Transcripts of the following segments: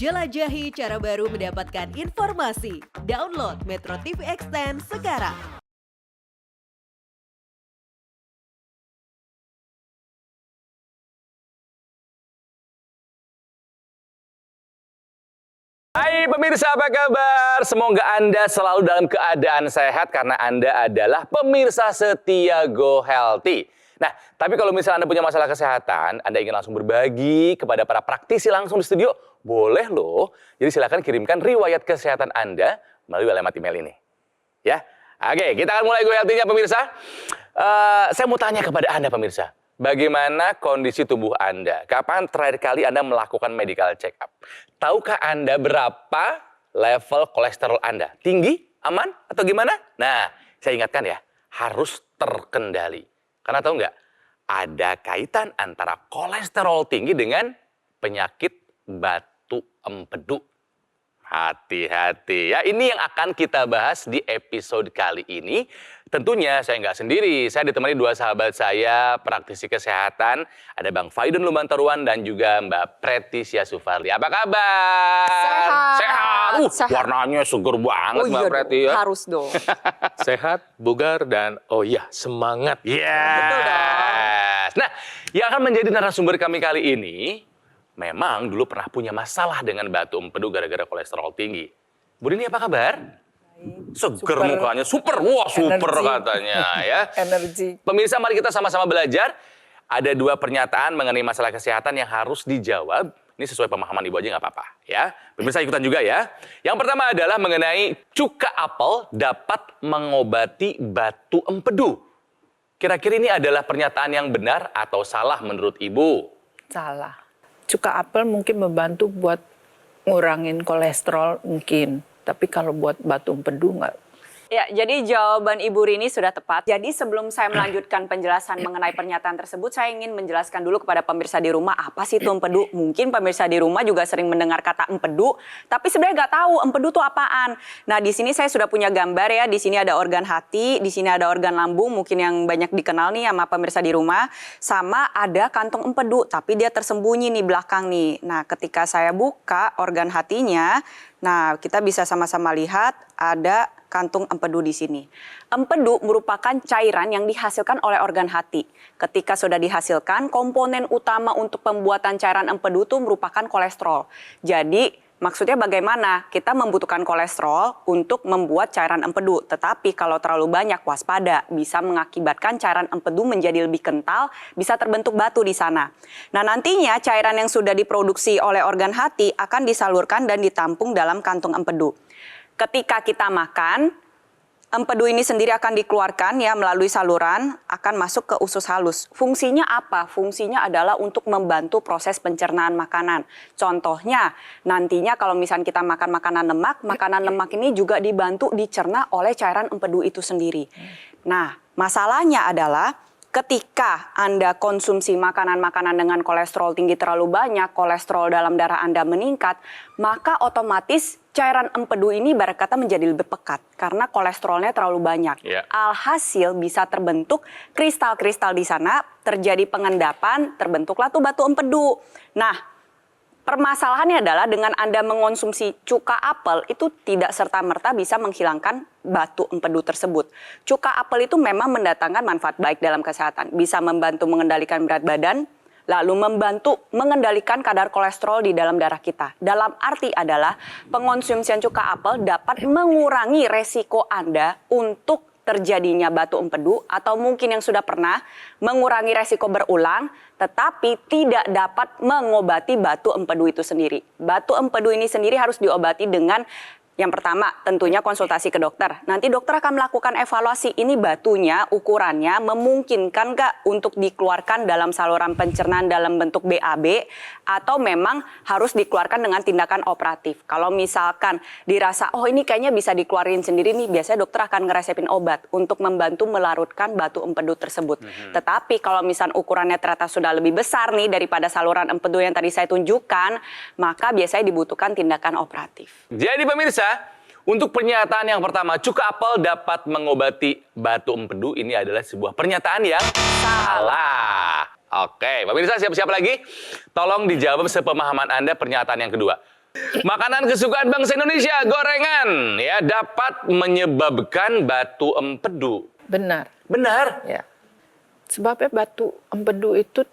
Jelajahi cara baru mendapatkan informasi. Download Metro TV Extend sekarang. Hai pemirsa, apa kabar? Semoga Anda selalu dalam keadaan sehat karena Anda adalah pemirsa setia Go Healthy. Nah, tapi kalau misalnya Anda punya masalah kesehatan, Anda ingin langsung berbagi kepada para praktisi langsung di studio, boleh loh. Jadi silakan kirimkan riwayat kesehatan Anda melalui alamat email ini. Ya, oke, kita akan mulai Go Healthy-nya pemirsa. Saya mau tanya kepada Anda pemirsa. Bagaimana kondisi tubuh Anda? Kapan terakhir kali Anda melakukan medical check up? Tahukah Anda berapa level kolesterol Anda? Tinggi, aman, atau gimana? Nah, saya ingatkan ya, harus terkendali. Karena tahu nggak? Ada kaitan antara kolesterol tinggi dengan penyakit batu empedu. Hati-hati ya, ini yang akan kita bahas di episode kali ini. Tentunya saya nggak sendiri, saya ditemani dua sahabat saya, praktisi kesehatan. Ada Bang Faidun Lumantaruan dan juga Mbak Pretisia Sufarli. Apa kabar? Sehat. Sehat. Warnanya seger banget Mbak Preti ya. Harus dong. Sehat, bugar, dan oh iya, semangat. Betul dong. Nah, yang akan menjadi narasumber kami kali ini, memang dulu pernah punya masalah dengan batu empedu gara-gara kolesterol tinggi. Bu Dini apa kabar? Seger Super. mukanya, super, wah super Energi. katanya ya. Energi. Pemirsa, mari kita sama-sama belajar. Ada dua pernyataan mengenai masalah kesehatan yang harus dijawab. Ini sesuai pemahaman Ibu aja nggak apa-apa ya. Pemirsa ikutan juga ya. Yang pertama adalah mengenai cuka apel dapat mengobati batu empedu. Kira-kira ini adalah pernyataan yang benar atau salah menurut Ibu? Salah. Cuka apel mungkin membantu buat ngurangin kolesterol mungkin. Tapi kalau buat batu empedu nggak. Ya, jadi jawaban Ibu Rini sudah tepat. Jadi sebelum saya melanjutkan penjelasan mengenai pernyataan tersebut, saya ingin menjelaskan dulu kepada pemirsa di rumah apa sih itu empedu. Mungkin pemirsa di rumah juga sering mendengar kata empedu, tapi sebenarnya nggak tahu empedu itu apaan. Nah, di sini saya sudah punya gambar ya. Di sini ada organ hati, di sini ada organ lambung, mungkin yang banyak dikenal nih sama pemirsa di rumah. Sama ada kantong empedu, tapi dia tersembunyi nih belakang nih. Nah, ketika saya buka organ hatinya, nah kita bisa sama-sama lihat ada kantung empedu di sini. Empedu merupakan cairan yang dihasilkan oleh organ hati. Ketika sudah dihasilkan, komponen utama untuk pembuatan cairan empedu itu merupakan kolesterol. Jadi, maksudnya bagaimana? Kita membutuhkan kolesterol untuk membuat cairan empedu. Tetapi kalau terlalu banyak, waspada. Bisa mengakibatkan cairan empedu menjadi lebih kental, bisa terbentuk batu di sana. Nah, nantinya cairan yang sudah diproduksi oleh organ hati akan disalurkan dan ditampung dalam kantung empedu. Ketika kita makan, empedu ini sendiri akan dikeluarkan ya melalui saluran, akan masuk ke usus halus. Fungsinya apa? Fungsinya adalah untuk membantu proses pencernaan makanan. Contohnya, nantinya kalau misalnya kita makan makanan lemak ini juga dibantu dicerna oleh cairan empedu itu sendiri. Nah, masalahnya adalah ketika Anda konsumsi makanan-makanan dengan kolesterol tinggi terlalu banyak, kolesterol dalam darah Anda meningkat, maka otomatis cairan empedu ini ibarat kata menjadi lebih pekat karena kolesterolnya terlalu banyak. Ya. Alhasil bisa terbentuk kristal-kristal di sana, terjadi pengendapan, terbentuklah tuh batu empedu. Nah, permasalahannya adalah dengan Anda mengonsumsi cuka apel itu tidak serta-merta bisa menghilangkan batu empedu tersebut. Cuka apel itu memang mendatangkan manfaat baik dalam kesehatan. Bisa membantu mengendalikan berat badan, lalu membantu mengendalikan kadar kolesterol di dalam darah kita. Dalam arti adalah pengonsumsian cuka apel dapat mengurangi resiko Anda untuk terjadinya batu empedu atau mungkin yang sudah pernah mengurangi resiko berulang tetapi tidak dapat mengobati batu empedu itu sendiri. Batu empedu ini sendiri harus diobati dengan yang pertama tentunya konsultasi ke dokter. Nanti dokter akan melakukan evaluasi ini batunya, ukurannya memungkinkan nggak untuk dikeluarkan dalam saluran pencernaan dalam bentuk BAB atau memang harus dikeluarkan dengan tindakan operatif. Kalau misalkan dirasa oh ini kayaknya bisa dikeluarin sendiri nih, biasanya dokter akan ngeresepin obat untuk membantu melarutkan batu empedu tersebut. Tetapi kalau misalnya ukurannya ternyata sudah lebih besar nih daripada saluran empedu yang tadi saya tunjukkan, maka biasanya dibutuhkan tindakan operatif. Jadi pemirsa, untuk pernyataan yang pertama, cuka apel dapat mengobati batu empedu, ini adalah sebuah pernyataan yang salah. Oke, pemirsa siap-siap lagi? Tolong dijawab sepemahaman Anda pernyataan yang kedua. Makanan kesukaan bangsa Indonesia, gorengan, ya dapat menyebabkan batu empedu. Benar. Benar? Ya. Sebabnya batu empedu itu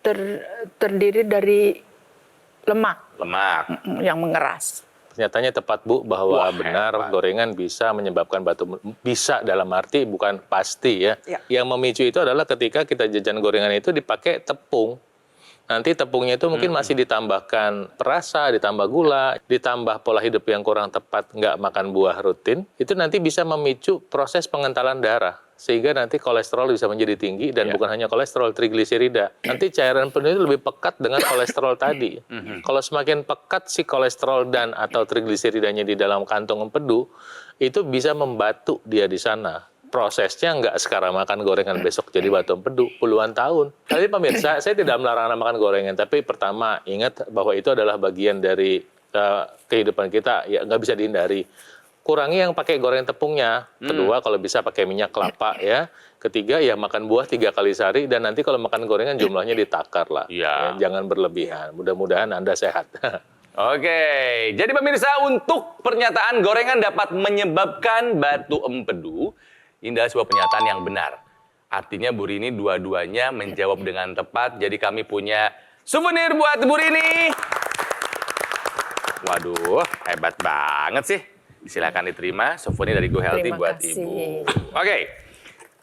terdiri dari lemak Lemak. yang mengeras. Nyatanya tepat Bu bahwa Wah, benar hebat. gorengan bisa menyebabkan bisa dalam arti bukan pasti ya. Ya. Yang memicu itu adalah ketika kita jajan gorengan itu dipakai tepung. Nanti tepungnya itu mungkin masih ditambahkan perasa, ditambah gula, ditambah pola hidup yang kurang tepat, nggak makan buah rutin, itu nanti bisa memicu proses pengentalan darah. Sehingga nanti kolesterol bisa menjadi tinggi dan bukan hanya kolesterol, trigliserida. Nanti cairan empedu itu lebih pekat dengan kolesterol tadi. Kalau semakin pekat si kolesterol dan atau trigliseridanya di dalam kantong empedu, itu bisa membatu dia di sana. Prosesnya nggak sekarang makan gorengan besok jadi batu empedu puluhan tahun. Tapi pemirsa, saya tidak melarang Anda makan gorengan, tapi pertama ingat bahwa itu adalah bagian dari kehidupan kita, ya nggak bisa dihindari. Kurangi yang pakai goreng tepungnya. Kedua, kalau bisa pakai minyak kelapa ya. Ketiga, ya makan buah 3 kali sehari dan nanti kalau makan gorengan jumlahnya ditakar lah. Iya. Ya, jangan berlebihan. Mudah-mudahan Anda sehat. Oke, jadi pemirsa, untuk pernyataan gorengan dapat menyebabkan batu empedu, ini adalah sebuah pernyataan yang benar. Artinya Bu Rini dua-duanya menjawab dengan tepat, jadi kami punya souvenir buat Bu Rini. Waduh, hebat banget sih. Silakan diterima souvenir dari Go Healthy Terima buat kasih. Ibu. Oke,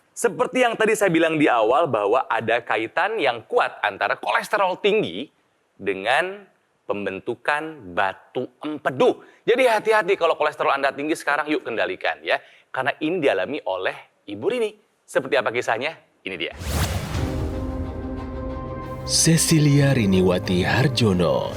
seperti yang tadi saya bilang di awal bahwa ada kaitan yang kuat antara kolesterol tinggi dengan pembentukan batu empedu. Jadi hati-hati kalau kolesterol Anda tinggi sekarang, yuk kendalikan ya. Karena ini dialami oleh Ibu Rini. Seperti apa kisahnya? Ini dia. Cecilia Riniwati Harjono,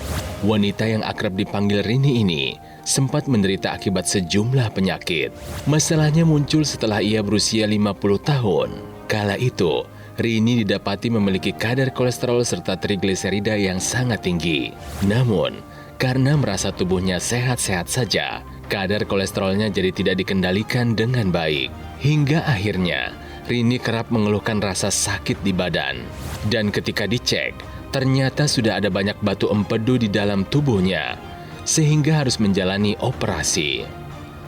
wanita yang akrab dipanggil Rini ini, sempat menderita akibat sejumlah penyakit. Masalahnya muncul setelah ia berusia 50 tahun. Kala itu, Rini didapati memiliki kadar kolesterol serta trigliserida yang sangat tinggi. Namun, karena merasa tubuhnya sehat-sehat saja, kadar kolesterolnya jadi tidak dikendalikan dengan baik. Hingga akhirnya, Rini kerap mengeluhkan rasa sakit di badan. Dan ketika dicek, ternyata sudah ada banyak batu empedu di dalam tubuhnya, sehingga harus menjalani operasi.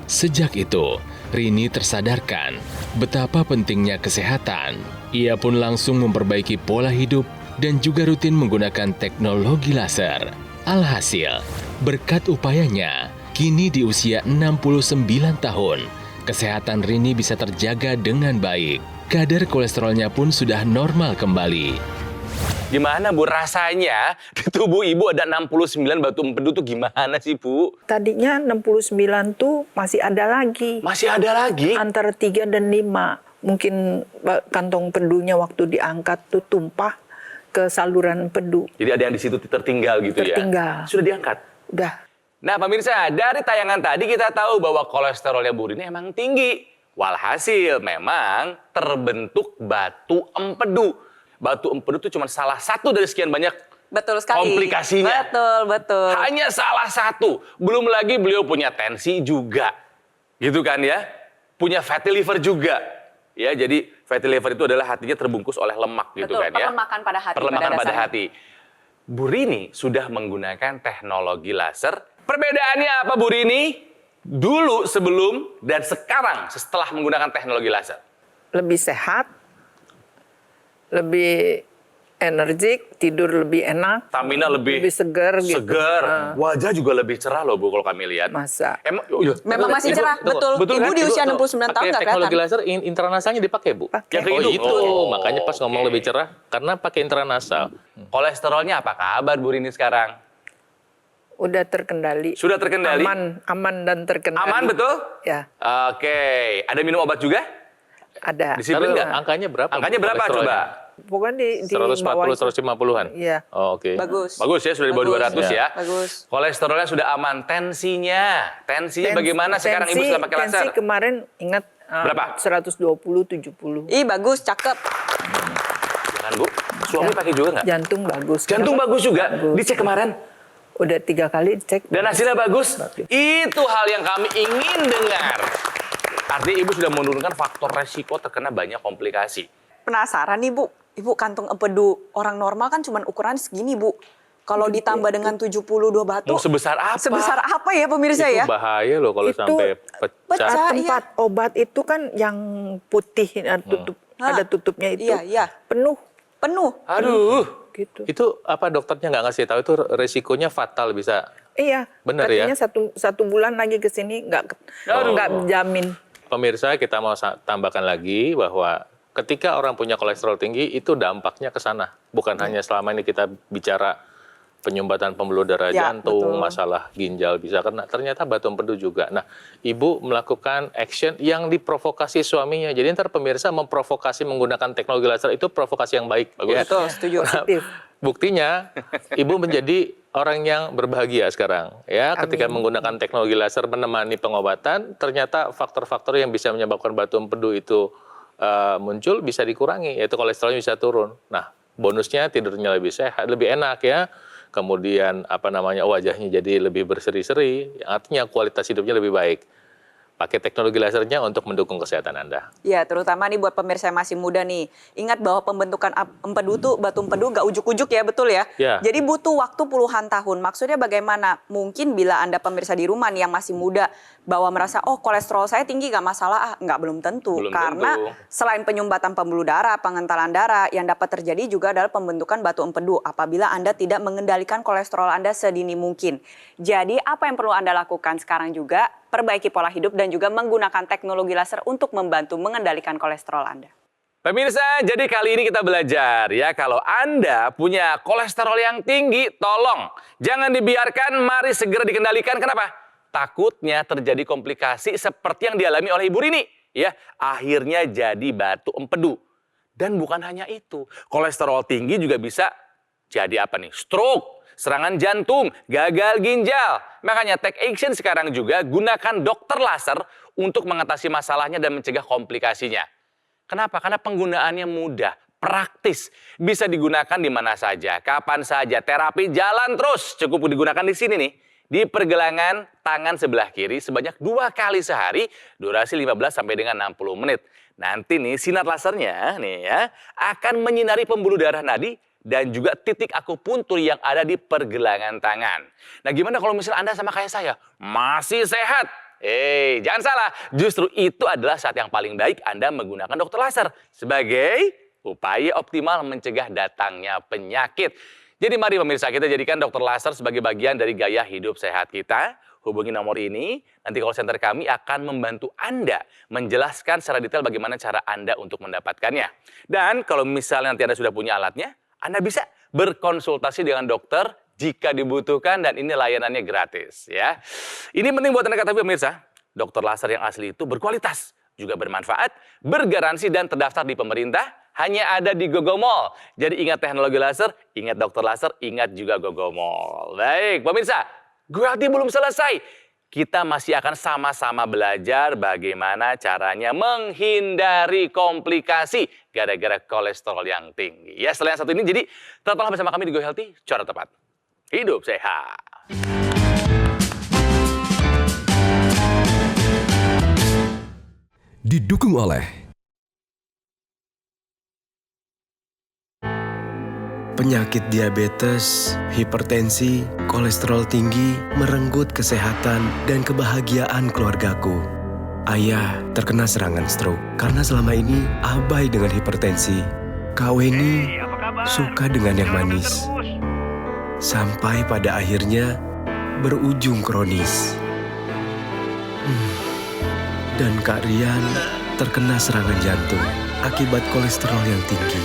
Sejak itu, Rini tersadarkan betapa pentingnya kesehatan. Ia pun langsung memperbaiki pola hidup dan juga rutin menggunakan teknologi laser. Alhasil, berkat upayanya, kini di usia 69 tahun, kesehatan Rini bisa terjaga dengan baik. Kadar kolesterolnya pun sudah normal kembali. Gimana Bu rasanya di tubuh Ibu ada 69 batu empedu tuh gimana sih Bu? Tadinya 69 tuh masih ada lagi. Masih ada lagi? Antara 3 dan 5. Mungkin kantong empedunya waktu diangkat tuh tumpah ke saluran empedu. Jadi ada yang di situ tertinggal gitu ya? Tertinggal. Sudah diangkat? Udah. Nah pemirsa, dari tayangan tadi kita tahu bahwa kolesterolnya Bu Rini emang tinggi. Walhasil memang terbentuk batu empedu. Batu empedu itu cuma salah satu dari sekian banyak Betul sekali. komplikasinya. Betul. Hanya salah satu. Belum lagi beliau punya tensi juga. Gitu kan ya? Punya fatty liver juga. Ya, jadi fatty liver itu adalah hatinya terbungkus oleh lemak gitu Betul, kan ya. perlemakan pada hati. Perlemakan pada dasarnya. hati. Bu Rini sudah menggunakan teknologi laser. Perbedaannya apa Bu Rini? Dulu sebelum dan sekarang setelah menggunakan teknologi laser. Lebih sehat, lebih energik, tidur lebih enak, Stamina lebih segar gitu. Segar. Wajah juga lebih cerah loh Bu kalau kami lihat. Masa. Emang iya. Memang masih Ibu, cerah, tunggu. betul. Ibu kan? di usia Ibu, 69 tahun pakai nggak teknologi kelihatan. laser intranasanya dipakai Bu. Yang ke Oh hidung? itu, Oh, makanya pas ngomong oke. lebih cerah karena pakai intranasal. Kolesterolnya apa kabar Bu Rini sekarang? Udah terkendali. Sudah terkendali? Aman dan terkendali. Aman betul? Ya, Oke. Ada minum obat juga? ada. Disiplin Tapi nggak? angkanya berapa? Angkanya Bu, berapa kolesterolnya? coba? Pokoknya di 140, bawah itu. 150-an? Iya. Oh, oke. Bagus. Bagus ya, sudah di bawah Bagus. 200 ya. Bagus. Kolesterolnya sudah aman. Tensinya bagaimana sekarang Ibu setelah pakai laser? Tensi kemarin ingat Berapa? 120, 70. Ih, bagus, cakep. Jangan Bu, suami pakai juga nggak? Jantung bagus. Jantung Kenapa? bagus juga. Bagus. Dicek kemarin. Udah 3 kali dicek. Dan hasilnya bagus. Itu hal yang kami ingin dengar. Artinya Ibu sudah menurunkan faktor resiko terkena banyak komplikasi. Penasaran nih Bu, Ibu kantung empedu orang normal kan cuma ukuran segini Bu. Kalau ditambah dengan 72 batu, Mau sebesar apa? sebesar apa ya pemirsa Itu ya? bahaya loh kalau Itu sampai pecah. pecah. tempat obat itu kan yang putih tutup ada tutupnya itu Iya, iya. penuh Penuh. Aduh. gitu. Itu apa dokternya nggak ngasih tahu itu resikonya fatal bisa. Iya, Benar ya? katanya satu bulan lagi ke sini nggak jamin. Pemirsa, kita mau tambahkan lagi bahwa ketika orang punya kolesterol tinggi itu dampaknya ke sana. Bukan hanya selama ini kita bicara penyumbatan pembuluh darah Ya, jantung, betul. masalah ginjal bisa kena. Ternyata batu empedu juga. Nah, ibu melakukan action yang diprovokasi suaminya. Jadi ntar pemirsa memprovokasi menggunakan teknologi laser itu provokasi yang baik. Bagus. Betul, setuju. Positif. Buktinya, ibu menjadi orang yang berbahagia sekarang. Ya, ketika menggunakan teknologi laser menemani pengobatan, ternyata faktor-faktor yang bisa menyebabkan batu empedu itu muncul bisa dikurangi, yaitu kolesterolnya bisa turun. Nah, bonusnya tidurnya lebih sehat, lebih enak ya. Kemudian wajahnya jadi lebih berseri-seri, artinya kualitas hidupnya lebih baik. Pakai teknologi lasernya untuk mendukung kesehatan Anda. Ya, terutama nih buat pemirsa yang masih muda nih. Ingat bahwa pembentukan empedu tuh, batu empedu nggak ujuk-ujuk ya, betul ya? Ya. Jadi butuh waktu puluhan tahun. Maksudnya bagaimana? Mungkin bila Anda pemirsa di rumah nih yang masih muda, bahwa merasa, oh kolesterol saya tinggi nggak masalah, nggak, belum tentu. Belum Karena tentu. selain penyumbatan pembuluh darah, pengentalan darah, yang dapat terjadi juga adalah pembentukan batu empedu apabila Anda tidak mengendalikan kolesterol Anda sedini mungkin. Jadi apa yang perlu Anda lakukan sekarang juga? Perbaiki pola hidup dan juga menggunakan teknologi laser untuk membantu mengendalikan kolesterol Anda. Pemirsa, jadi kali ini kita belajar ya, kalau Anda punya kolesterol yang tinggi, tolong jangan dibiarkan, mari segera dikendalikan. Kenapa? Takutnya terjadi komplikasi seperti yang dialami oleh Ibu Rini. Ya, akhirnya jadi batu empedu. Dan bukan hanya itu, kolesterol tinggi juga bisa jadi apa nih? Stroke, serangan jantung, gagal ginjal. Makanya take action sekarang juga, gunakan dokter laser untuk mengatasi masalahnya dan mencegah komplikasinya. Kenapa? Karena penggunaannya mudah, praktis, bisa digunakan di mana saja, kapan saja. Terapi jalan terus, cukup digunakan di sini nih, di pergelangan tangan sebelah kiri sebanyak 2 kali sehari, durasi 15 sampai dengan 60 menit. Nanti nih sinar lasernya nih ya akan menyinari pembuluh darah nadi dan juga titik akupuntur yang ada di pergelangan tangan. Nah, gimana kalau misalnya Anda sama kayak saya masih sehat? Jangan salah, justru itu adalah saat yang paling baik Anda menggunakan dokter laser sebagai upaya optimal mencegah datangnya penyakit. Jadi mari pemirsa, kita jadikan dokter laser sebagai bagian dari gaya hidup sehat kita. Hubungi nomor ini, nanti call center kami akan membantu Anda menjelaskan secara detail bagaimana cara Anda untuk mendapatkannya. Dan kalau misalnya nanti Anda sudah punya alatnya, Anda bisa berkonsultasi dengan dokter jika dibutuhkan dan ini layanannya gratis ya. Ini penting buat Anda ketahui pemirsa, dokter laser yang asli itu berkualitas, juga bermanfaat, bergaransi dan terdaftar di pemerintah, hanya ada di Gogomall. Jadi ingat teknologi laser, ingat dokter laser, ingat juga Gogomall. Baik pemirsa, GoHealthy belum selesai. Kita masih akan sama-sama belajar bagaimana caranya menghindari komplikasi gara-gara kolesterol yang tinggi. Ya, setelah yang satu ini, jadi tetaplah bersama kami di GoHealthy, cara tepat. Hidup sehat. Didukung oleh penyakit diabetes, hipertensi, kolesterol tinggi, merenggut kesehatan dan kebahagiaan keluargaku. Ayah terkena serangan stroke karena selama ini abai dengan hipertensi. Kak Weni suka dengan yang manis. Sampai pada akhirnya berujung kronis. Dan Kak Rian terkena serangan jantung akibat kolesterol yang tinggi.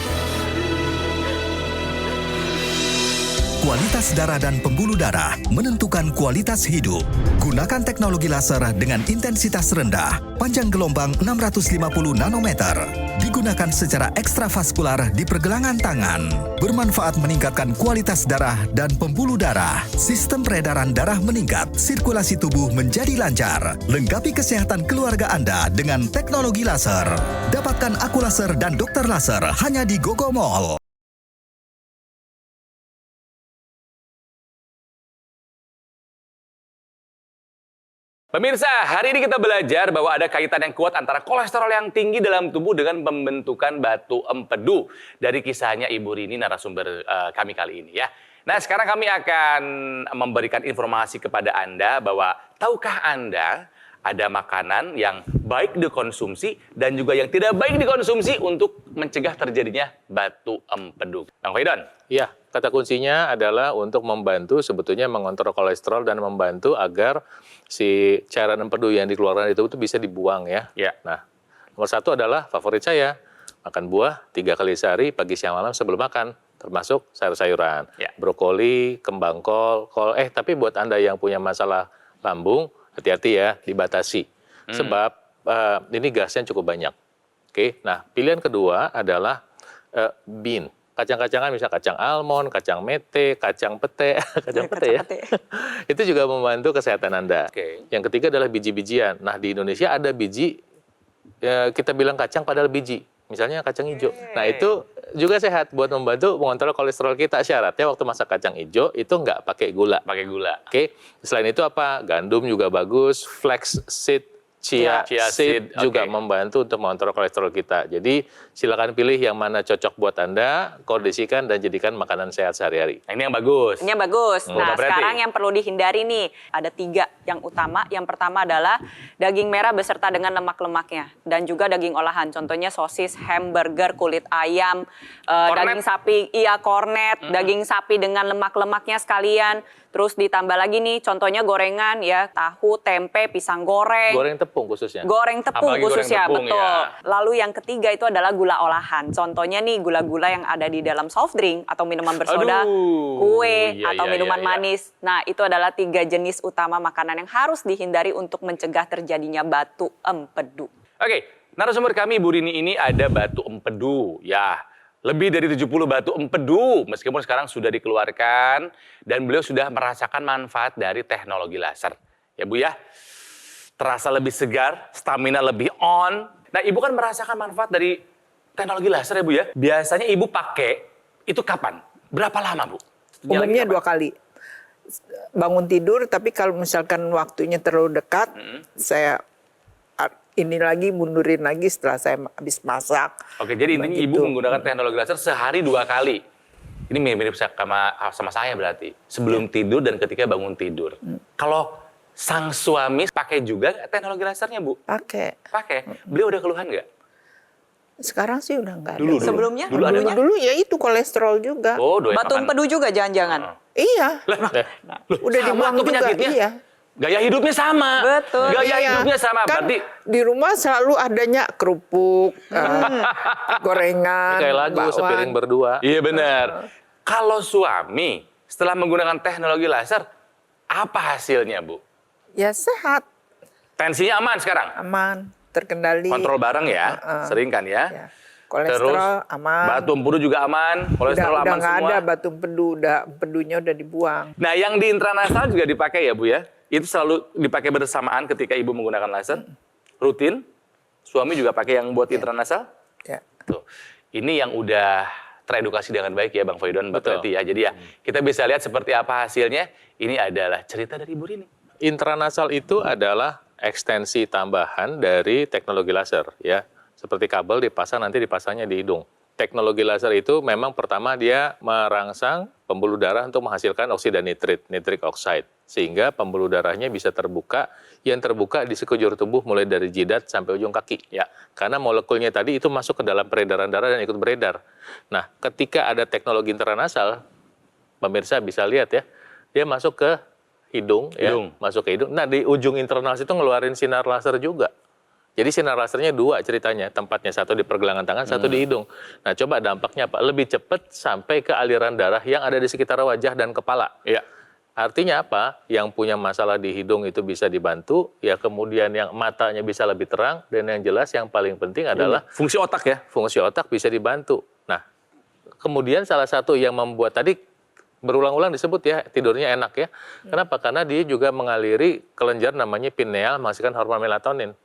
Kualitas darah dan pembuluh darah menentukan kualitas hidup. Gunakan teknologi laser dengan intensitas rendah, panjang gelombang 650 nanometer. Digunakan secara ekstravaskular di pergelangan tangan. Bermanfaat meningkatkan kualitas darah dan pembuluh darah. Sistem peredaran darah meningkat, sirkulasi tubuh menjadi lancar. Lengkapi kesehatan keluarga Anda dengan teknologi laser. Dapatkan aku laser dan dokter laser hanya di Gogomall. Pemirsa, hari ini kita belajar bahwa ada kaitan yang kuat antara kolesterol yang tinggi dalam tubuh dengan pembentukan batu empedu. Dari kisahnya Ibu Rini, narasumber kami kali ini ya. Nah, sekarang kami akan memberikan informasi kepada Anda bahwa tahukah Anda ada makanan yang baik dikonsumsi dan juga yang tidak baik dikonsumsi untuk mencegah terjadinya batu empedu. Bang Faidon? Iya, kata kuncinya adalah untuk membantu sebetulnya mengontrol kolesterol dan membantu agar si cairan empedu yang dikeluarkan itu bisa dibuang ya. Ya. Nah, nomor 1 adalah favorit saya, makan buah 3 kali sehari pagi, siang, malam sebelum makan. Termasuk sayur-sayuran, Ya. brokoli, kembang kol. Tapi buat Anda yang punya masalah lambung, hati-hati ya, dibatasi. Sebab ini gasnya cukup banyak. Oke, nah pilihan kedua adalah bean. Kacang-kacangan misal kacang almond, kacang mete, kacang pete, kacang pete ya. Itu juga membantu kesehatan Anda. Oke. Yang ketiga adalah biji-bijian. Nah di Indonesia ada biji, kita bilang kacang padahal biji. Misalnya kacang hijau. Nah itu juga sehat buat membantu mengontrol kolesterol kita. Syaratnya waktu masak kacang hijau itu nggak pakai gula. Pakai gula. Oke. Selain itu apa? Gandum juga bagus, flax seed, chia seed juga oke. membantu untuk mengontrol kolesterol kita. Jadi silakan pilih yang mana cocok buat Anda, kondisikan dan jadikan makanan sehat sehari-hari. Nah, ini yang bagus. Ini yang bagus. Nah, berarti. sekarang yang perlu dihindari nih, ada 3 yang utama. Yang pertama adalah daging merah beserta dengan lemak-lemaknya. Dan juga daging olahan, contohnya sosis, hamburger, kulit ayam, daging sapi, kornet, daging sapi dengan lemak-lemaknya sekalian. Terus ditambah lagi nih, contohnya gorengan ya, tahu, tempe, pisang goreng. Goreng tepung khususnya. Goreng tepung Apalagi goreng khususnya, tepung, betul. ya. Lalu yang ketiga itu adalah gula olahan. Contohnya nih gula-gula yang ada di dalam soft drink atau minuman bersoda, Aduh, kue iya, atau iya, minuman iya, iya. manis. Nah, itu adalah 3 jenis utama makanan yang harus dihindari untuk mencegah terjadinya batu empedu. Oke, narasumber kami Bu Rini ini ada batu empedu. Ya, lebih dari 70 batu empedu meskipun sekarang sudah dikeluarkan dan beliau sudah merasakan manfaat dari teknologi laser. Ya Bu ya, terasa lebih segar, stamina lebih on. Nah, Ibu kan merasakan manfaat dari teknologi laser ya Bu ya. Biasanya Ibu pakai itu kapan? Berapa lama Bu? Umumnya Jalannya 2 kali. Bangun tidur, tapi kalau misalkan waktunya terlalu dekat, saya ini lagi mundurin lagi setelah saya habis masak. Oke, jadi intinya Begitu. Ibu menggunakan teknologi laser sehari 2 kali. Ini mirip-mirip sama saya berarti. Sebelum tidur dan ketika bangun tidur. Kalau sang suami pakai juga nggak teknologi lasernya, Bu? Pakai. Pakai. Beliau udah keluhan nggak? Sekarang sih udah nggak ada. Dulu. Sebelumnya? Dulu ada. Dulu ya itu kolesterol juga. Oh, doyan Batu makan. empedu juga jangan-jangan. Iya. Sama Udah dibuang tuh juga. penyakitnya. Iya. Gaya hidupnya sama. Betul. Gaya Iya. hidupnya sama. Kan Berarti di rumah selalu adanya kerupuk, gorengan, Ini kayak lagu bakwan. sepiring berdua. iya benar. Kalau suami setelah menggunakan teknologi laser, apa hasilnya, Bu? Ya sehat, Tensinya aman sekarang? aman, terkendali. Kontrol bareng ya, sering kan ya? Ya. Kolesterol aman. Batu empedu juga aman, kolesterol udah aman nggak semua. ada batu empedu, empedunya udah dibuang. Nah, yang di intranasal juga dipakai ya, Bu ya? Itu selalu dipakai bersamaan ketika Ibu menggunakan laser? Rutin? Suami juga pakai yang buat intranasal? Ya. Tuh. Ini yang udah teredukasi dengan baik ya, Bang Faidon, Betul. berarti ya. Jadi ya, kita bisa lihat seperti apa hasilnya. Ini adalah cerita dari Ibu Rini. Intranasal itu adalah ekstensi tambahan dari teknologi laser ya. Seperti kabel dipasang nanti dipasangnya di hidung. Teknologi laser itu memang pertama dia merangsang pembuluh darah untuk menghasilkan oksida nitrit, nitric oxide. Sehingga pembuluh darahnya bisa terbuka, yang terbuka di sekujur tubuh mulai dari jidat sampai ujung kaki. Ya, karena molekulnya tadi itu masuk ke dalam peredaran darah dan ikut beredar. Nah, ketika ada teknologi intranasal, pemirsa bisa lihat ya, dia masuk ke hidung. Ya, masuk ke hidung. Nah, di ujung intranasal itu ngeluarin sinar laser juga. Jadi sinar lasernya 2 ceritanya, tempatnya satu di pergelangan tangan, satu di hidung. Nah, coba dampaknya apa? Lebih cepat sampai ke aliran darah yang ada di sekitar wajah dan kepala. Iya. Artinya apa? Yang punya masalah di hidung itu bisa dibantu, ya kemudian yang matanya bisa lebih terang, dan yang jelas yang paling penting adalah Fungsi otak ya? fungsi otak bisa dibantu. Nah, kemudian salah satu yang membuat tadi berulang-ulang disebut ya, tidurnya enak ya. Kenapa? Karena dia juga mengaliri kelenjar namanya pineal, menghasilkan hormon melatonin.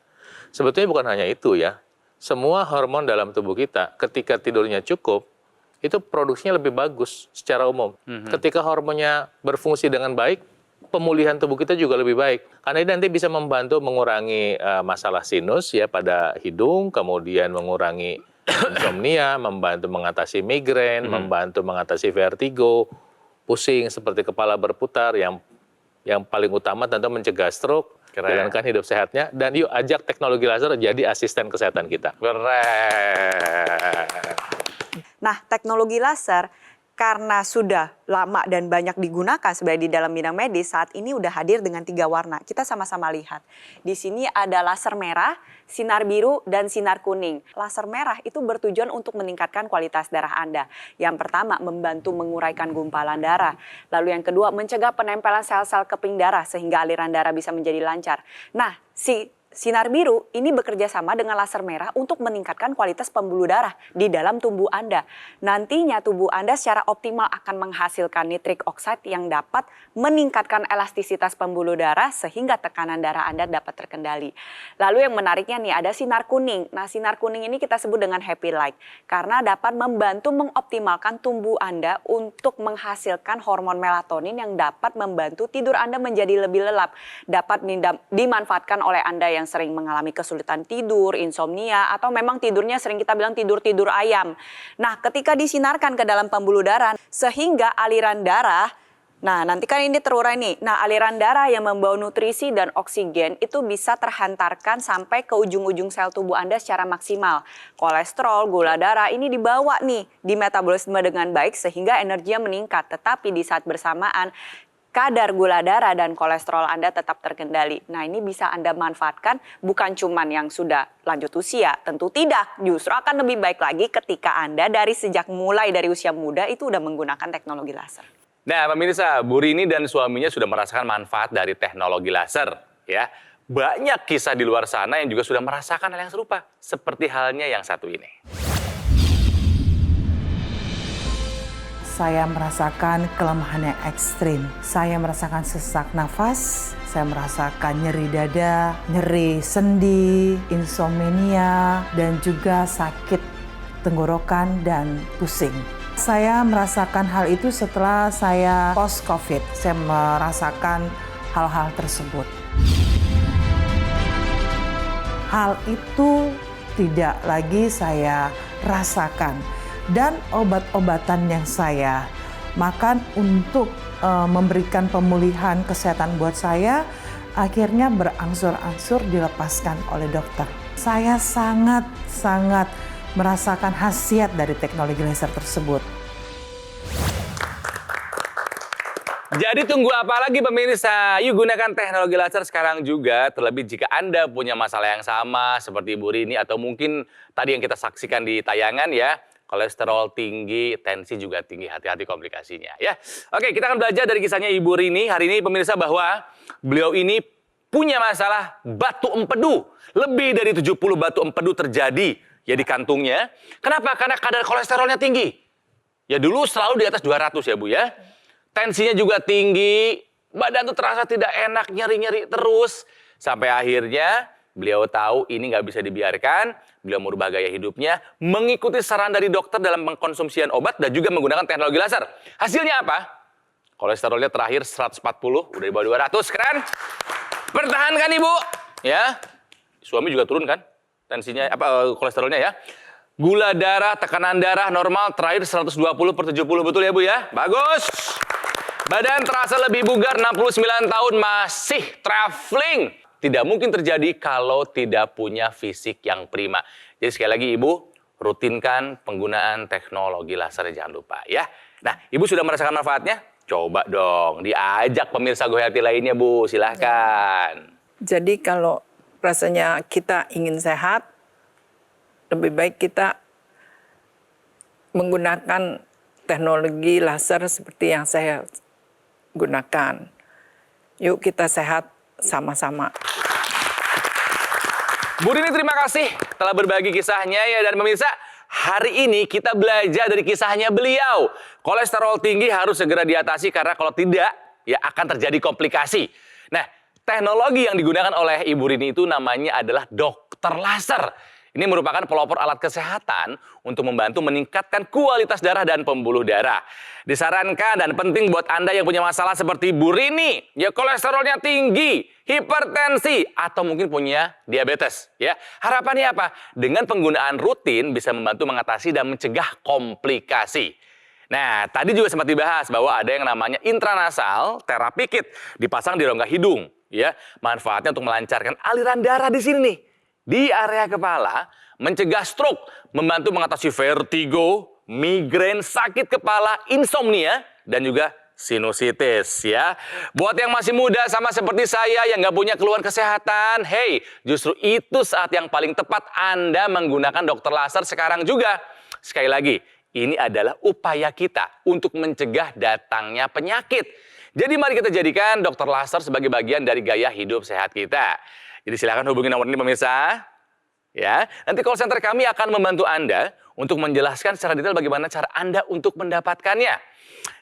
Sebetulnya bukan hanya itu ya. Semua hormon dalam tubuh kita ketika tidurnya cukup, itu produksinya lebih bagus secara umum. Ketika hormonnya berfungsi dengan baik, pemulihan tubuh kita juga lebih baik. Karena ini nanti bisa membantu mengurangi masalah sinus ya pada hidung, kemudian mengurangi insomnia, membantu mengatasi migrain, membantu mengatasi vertigo, pusing seperti kepala berputar, yang paling utama tentu mencegah stroke, jalankan hidup sehatnya, dan yuk ajak teknologi laser jadi asisten kesehatan kita. Keren. Nah, teknologi laser karena sudah lama dan banyak digunakan sebenarnya di dalam bidang medis, saat ini udah hadir dengan 3 warna. Kita sama-sama lihat. Di sini ada laser merah, sinar biru, dan sinar kuning. Laser merah itu bertujuan untuk meningkatkan kualitas darah Anda. Yang pertama, membantu menguraikan gumpalan darah. Lalu yang kedua, mencegah penempelan sel-sel keping darah sehingga aliran darah bisa menjadi lancar. Nah, sinar biru ini bekerja sama dengan laser merah untuk meningkatkan kualitas pembuluh darah di dalam tubuh Anda. Nantinya tubuh Anda secara optimal akan menghasilkan nitrik oxide yang dapat meningkatkan elastisitas pembuluh darah sehingga tekanan darah Anda dapat terkendali. Lalu yang menariknya nih ada sinar kuning. Nah, sinar kuning ini kita sebut dengan happy light karena dapat membantu mengoptimalkan tubuh Anda untuk menghasilkan hormon melatonin yang dapat membantu tidur Anda menjadi lebih lelap, dapat dimanfaatkan oleh Anda yang sering mengalami kesulitan tidur, insomnia, atau memang tidurnya sering kita bilang tidur-tidur ayam. Nah, ketika disinarkan ke dalam pembuluh darah, sehingga aliran darah, nah nanti kan ini terurai nih, nah aliran darah yang membawa nutrisi dan oksigen itu bisa terhantarkan sampai ke ujung-ujung sel tubuh Anda secara maksimal. Kolesterol, gula darah ini dibawa nih di metabolisme dengan baik sehingga energinya meningkat, tetapi di saat bersamaan, kadar gula darah dan kolesterol Anda tetap terkendali. Nah, ini bisa Anda manfaatkan bukan cuman yang sudah lanjut usia, tentu tidak. Justru akan lebih baik lagi ketika Anda sejak mulai dari usia muda itu udah menggunakan teknologi laser. Nah, pemirsa, Bu Rini dan suaminya sudah merasakan manfaat dari teknologi laser, ya. Banyak kisah di luar sana yang juga sudah merasakan hal yang serupa, seperti halnya yang satu ini. Saya merasakan kelemahan yang ekstrim. Saya merasakan sesak nafas, saya merasakan nyeri dada, nyeri sendi, insomnia, dan juga sakit tenggorokan dan pusing. Saya merasakan hal itu setelah saya post-COVID. Saya merasakan hal-hal tersebut. Hal itu tidak lagi saya rasakan. Dan obat-obatan yang saya makan untuk memberikan pemulihan kesehatan buat saya akhirnya berangsur-angsur dilepaskan oleh dokter. Saya sangat merasakan khasiat dari teknologi laser tersebut. Jadi tunggu apa lagi pemirsa? Yuk gunakan teknologi laser sekarang juga. Terlebih jika Anda punya masalah yang sama seperti Ibu Rini atau mungkin tadi yang kita saksikan di tayangan ya. Kolesterol tinggi, tensi juga tinggi, hati-hati komplikasinya ya. Oke, kita akan belajar dari kisahnya Ibu Rini hari ini pemirsa bahwa beliau ini punya masalah batu empedu. Lebih dari 70 batu empedu terjadi ya di kantungnya. Kenapa? Karena kadar kolesterolnya tinggi. Ya dulu selalu di atas 200 ya Bu ya. Tensinya juga tinggi, badan tuh terasa tidak enak, nyeri-nyeri terus. Sampai akhirnya beliau tahu ini nggak bisa dibiarkan, beliau merubah gaya hidupnya, mengikuti saran dari dokter dalam pengkonsumsian obat dan juga menggunakan teknologi laser. Hasilnya apa? Kolesterolnya terakhir 140, udah di bawah 200, keren? Pertahankan Ibu, ya. Suami juga turun kan? Tensinya, kolesterolnya ya. Gula darah, tekanan darah normal terakhir 120/70, betul ya Bu ya? Bagus. Badan terasa lebih bugar, 69 tahun masih traveling. Tidak mungkin terjadi kalau tidak punya fisik yang prima. Jadi sekali lagi Ibu, rutinkan penggunaan teknologi laser jangan lupa ya. Nah, Ibu sudah merasakan manfaatnya? Coba dong, diajak pemirsa Go Healthy lainnya Bu, silahkan. Jadi kalau rasanya kita ingin sehat, lebih baik kita menggunakan teknologi laser seperti yang saya gunakan. Yuk kita sehat sama-sama. Bu Rini terima kasih telah berbagi kisahnya ya. Dan pemirsa, hari ini kita belajar dari kisahnya beliau. Kolesterol tinggi harus segera diatasi karena kalau tidak ya akan terjadi komplikasi. Nah, teknologi yang digunakan oleh Ibu Rini itu namanya adalah dokter laser. Ini merupakan pelopor alat kesehatan untuk membantu meningkatkan kualitas darah dan pembuluh darah. Disarankan dan penting buat Anda yang punya masalah seperti Bu Rini, ya kolesterolnya tinggi, hipertensi, atau mungkin punya diabetes. Ya, harapannya apa? Dengan penggunaan rutin bisa membantu mengatasi dan mencegah komplikasi. Nah, tadi juga sempat dibahas bahwa ada yang namanya intranasal terapi kit dipasang di rongga hidung, ya. Manfaatnya untuk melancarkan aliran darah di sini nih, di area kepala, mencegah stroke, membantu mengatasi vertigo, migrain, sakit kepala, insomnia, dan juga sinusitis, ya. Buat yang masih muda sama seperti saya yang nggak punya keluhan kesehatan, hey, justru itu saat yang paling tepat Anda menggunakan dokter laser sekarang juga. Sekali lagi, ini adalah upaya kita untuk mencegah datangnya penyakit. Jadi mari kita jadikan dokter laser sebagai bagian dari gaya hidup sehat kita. Jadi silakan hubungi nomor ini pemirsa. Ya, nanti call center kami akan membantu Anda untuk menjelaskan secara detail bagaimana cara Anda untuk mendapatkannya.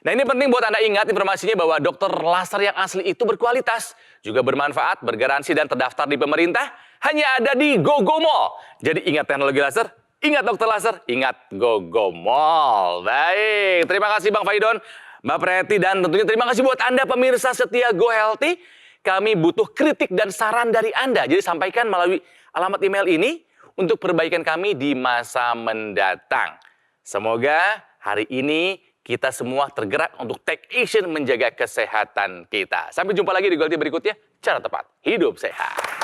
Nah, ini penting buat Anda ingat informasinya bahwa dokter laser yang asli itu berkualitas, juga bermanfaat, bergaransi dan terdaftar di pemerintah, hanya ada di GoGo Mall. Jadi ingat teknologi laser, ingat dokter laser, ingat GoGo Mall. Baik, terima kasih Bang Faidon, Mbak Preti, dan tentunya terima kasih buat Anda pemirsa setia Go Healthy. Kami butuh kritik dan saran dari Anda. Jadi sampaikan melalui alamat email ini untuk perbaikan kami di masa mendatang. Semoga hari ini kita semua tergerak untuk take action menjaga kesehatan kita. Sampai jumpa lagi di Go Healthy berikutnya. Cara tepat, hidup sehat.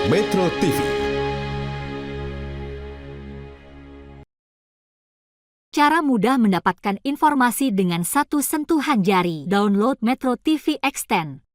Metro TV. Cara mudah mendapatkan informasi dengan satu sentuhan jari. Download Metro TV Extend.